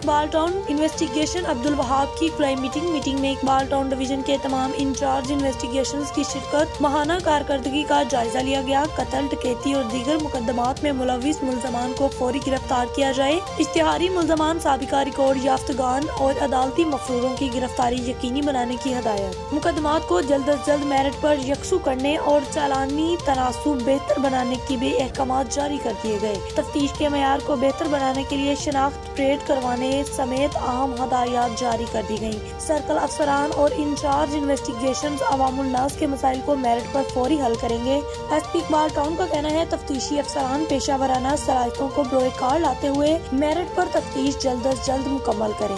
Iqbal town investigation Abdul Wahab की खुलाई meeting में Iqbal town division के तमाम इंचार्ज इन्वेस्टिगेशंस की शिरकत, माहाना कारकर्दगी का जायजा लिया गया। कत्ल, डकैती और दीगर मुकदमात में मुलविस मुल्ज़मान को फौरी गिरफ्तार किया जाए। इश्तिहारी मुल्ज़मान, साबिका रिकॉर्ड याफ्तगान और अदालती मफरूरों की गिरफ्तारी यकीनी बनाने की हदायत। मुकदमात को जल्द अज जल्द मेरिट पर यकसू करने और चालानी तनासुब बेहतर बनाने की भी अहकाम जारी कर दिए गए। तफ्तीश के मयार को बेहतर बनाने के लिए शनाख्त परेड करवाने समेत अहम हदायत जारी कर दी गयी। सर्कल अफसरान और इंचार्ज इन्वेस्टिगेशन अवामुल नास के मसाइल को मेरिट पर फौरी हल करेंगे। SP इकबाल टाउन का कहना है तफ्तीशी अफसरान पेशा वराना सलाहियतों को बरोए कार लाते हुए मेरिट पर तफ्तीश जल्द अज जल्द मुकम्मल करें।